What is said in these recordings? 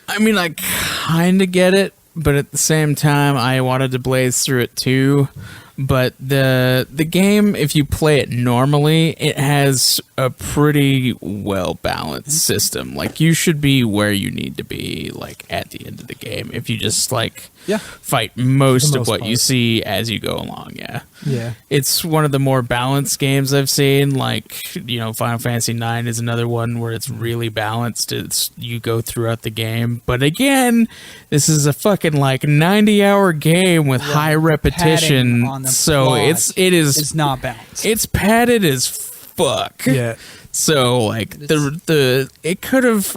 I mean, I kind of get it, but at the same time, I wanted to blaze through it too. But the game, if you play it normally, it has a pretty well-balanced system. Like, you should be where you need to be, like, at the end of the game. If you just, like, fight most of what you see as you go along, Yeah. It's one of the more balanced games I've seen. Like, you know, Final Fantasy IX is another one where it's really balanced. You go throughout the game. But again, this is a fucking, like, 90-hour game with high repetition. So it is not balanced. It's padded as fuck. Yeah. So like it could have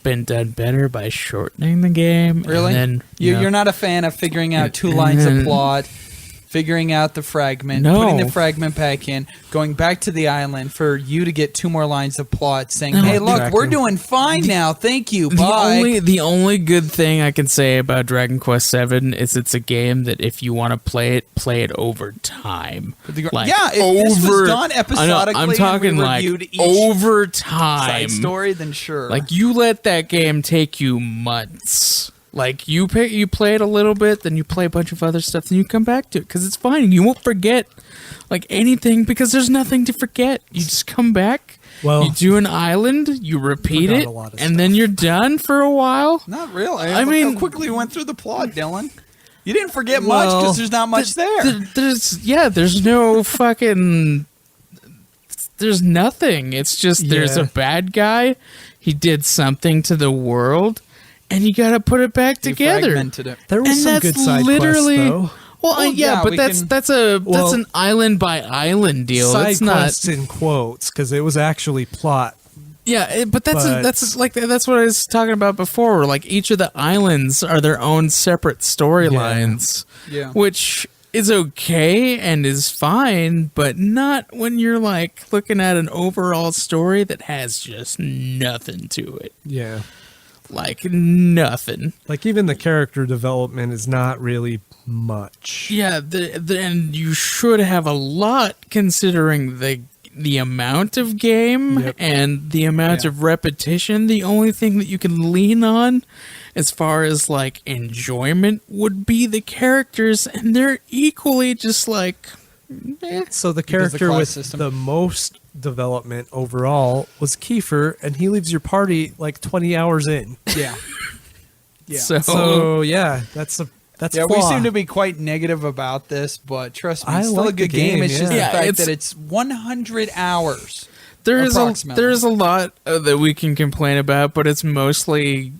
been done better by shortening the game. Really? And then, You're not a fan of figuring out 2 lines of plot, figuring out the fragment, putting the fragment back in, going back to the island for you to get 2 more lines of plot, saying, "Hey, look, we're doing fine now. Thank you. Bye." The only good thing I can say about Dragon Quest VII is it's a game that if you want to play it over time. Like, if this was done episodically, I'm talking and we like reviewed each over time side story, then sure. Like, you let that game take you months. Like, you play it a little bit, then you play a bunch of other stuff, then you come back to it, because it's fine. You won't forget, like, anything, because there's nothing to forget. You just come back, you do an island, you repeat it, and then you're done for a while. Not really. I mean, how quickly we went through the plot, Dylan. You didn't forget much, because there's not much there. There's no fucking... There's nothing. It's just there's a bad guy. He did something to the world. And you got to put it back together. There was some good side quests, though. Well, but that's an island by island deal. Side quests in quotes, because it was actually plot. Yeah, but that's what I was talking about before. Where, like, each of the islands are their own separate storylines, which is okay and is fine, but not when you're like looking at an overall story that has just nothing to it. Yeah. Like, nothing. Like, even the character development is not really much. Yeah, and you should have a lot, considering the amount of game and the amount of repetition. The only thing that you can lean on as far as, like, enjoyment would be the characters, and they're equally just like... So the character with the most development overall was Kiefer, and he leaves your party like 20 hours in. Yeah. So yeah, that's a flaw. We seem to be quite negative about this, but trust me, it's still a good game. It's just the fact that it's 100 hours. There's a lot that we can complain about, but it's mostly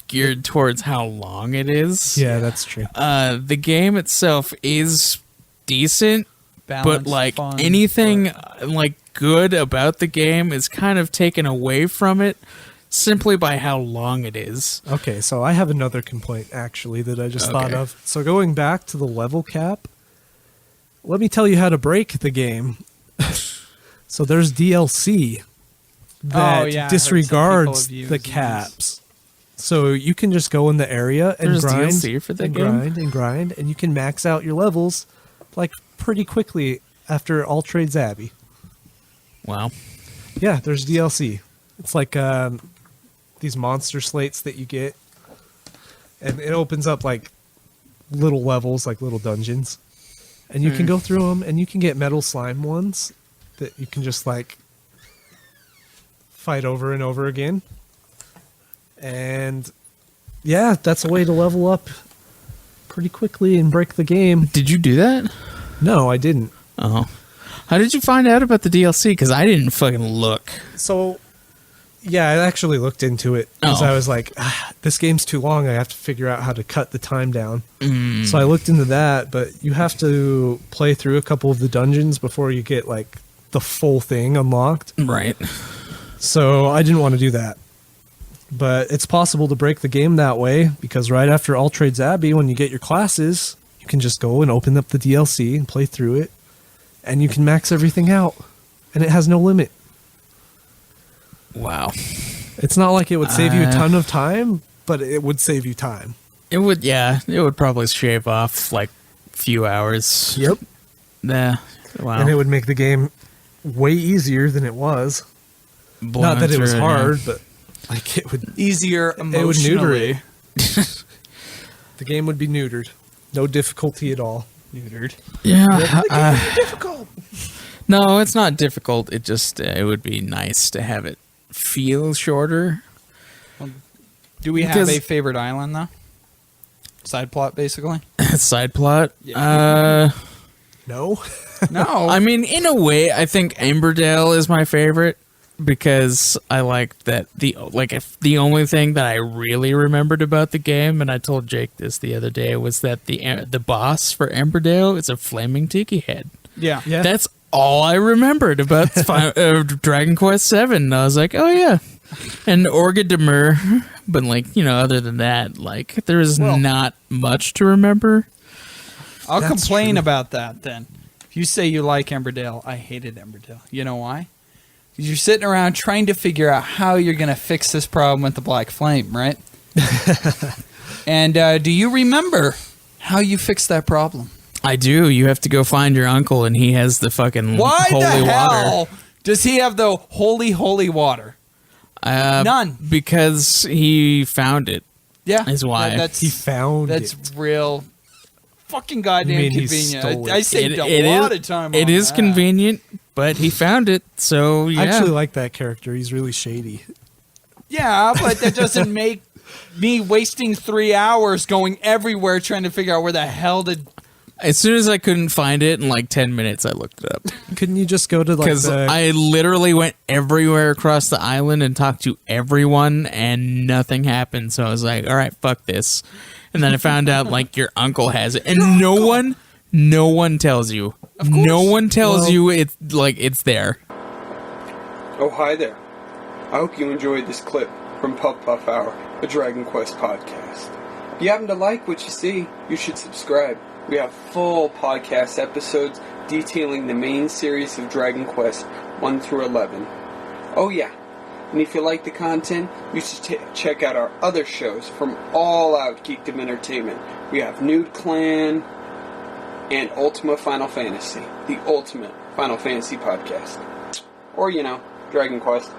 geared towards how long it is. Yeah, that's true. The game itself is decent, but like anything like good about the game is kind of taken away from it simply by how long it is. Okay, so I have another complaint actually that I just thought of. So going back to the level cap, let me tell you how to break the game. So there's DLC that disregards the caps. So you can just go in the area and grind DLC for the game? grind, and you can max out your levels like pretty quickly after All Trades Abbey. Wow. Yeah, there's DLC. It's like these monster slates that you get, and it opens up like little levels, like little dungeons, and you can go through them, and you can get metal slime ones that you can just like fight over and over again. And yeah, that's a way to level up pretty quickly and break the game. Did you do that? No, I didn't. Oh. How did you find out about the DLC? Because I didn't fucking look. So, yeah, I actually looked into it because I was like, this game's too long. I have to figure out how to cut the time down. So I looked into that, but you have to play through a couple of the dungeons before you get like the full thing unlocked. Right. So I didn't want to do that. But it's possible to break the game that way, because right after All Trades Abbey, when you get your classes, you can just go and open up the DLC and play through it, and you can max everything out, and it has no limit. Wow. It's not like it would save you a ton of time, but it would save you time. It would, it would probably shave off like a few hours. Yep. Yeah. Wow. And it would make the game way easier than it was. Not that it was hard, but... Like it would easier neuter emotionally. it. The game would be neutered. No difficulty at all. Neutered. Yeah. Difficult. No, it's not difficult. It just it would be nice to have it feel shorter. Do we have a favorite island though? Side plot, basically. Side plot. No. No. I mean, in a way, I think Emberdale is my favorite because I like that the only thing that I really remembered about the game, and I told Jake this the other day, was that the boss for Emberdale is a flaming tiki head. Yeah. That's all I remembered about Dragon Quest VII. I was like, oh yeah, and Orgidemur, but other than that, there's not much to remember. I'll complain about that then. If you say you like Emberdale, I hated Emberdale. You know why? Because you're sitting around trying to figure out how you're going to fix this problem with the Black Flame, right? And do you remember how you fixed that problem? I do. You have to go find your uncle, and he has the fucking Why holy the hell water. does he have the holy water? None. Because he found it. Yeah. Is why. He found it. That's real fucking goddamn You mean he convenient. stole it? I saved a lot of time on It is that. convenient, but he found it, so yeah. I actually like that character. He's really shady. Yeah, but that doesn't make me wasting 3 hours going everywhere trying to figure out where the hell did... As soon as I couldn't find it, in 10 minutes, I looked it up. Couldn't you just go to Because I literally went everywhere across the island and talked to everyone, and nothing happened. So I was like, all right, fuck this. And then I found out, your uncle has it. And no one tells you. Of course. No one tells you it's there. Oh, hi there. I hope you enjoyed this clip from Puff Puff Hour, a Dragon Quest podcast. If you happen to like what you see, you should subscribe. We have full podcast episodes detailing the main series of Dragon Quest 1 through 11. Oh yeah, and if you like the content, you should check out our other shows from All Out Geekdom Entertainment. We have Nude Clan and Ultima Final Fantasy, the ultimate Final Fantasy podcast. Or, Dragon Quest.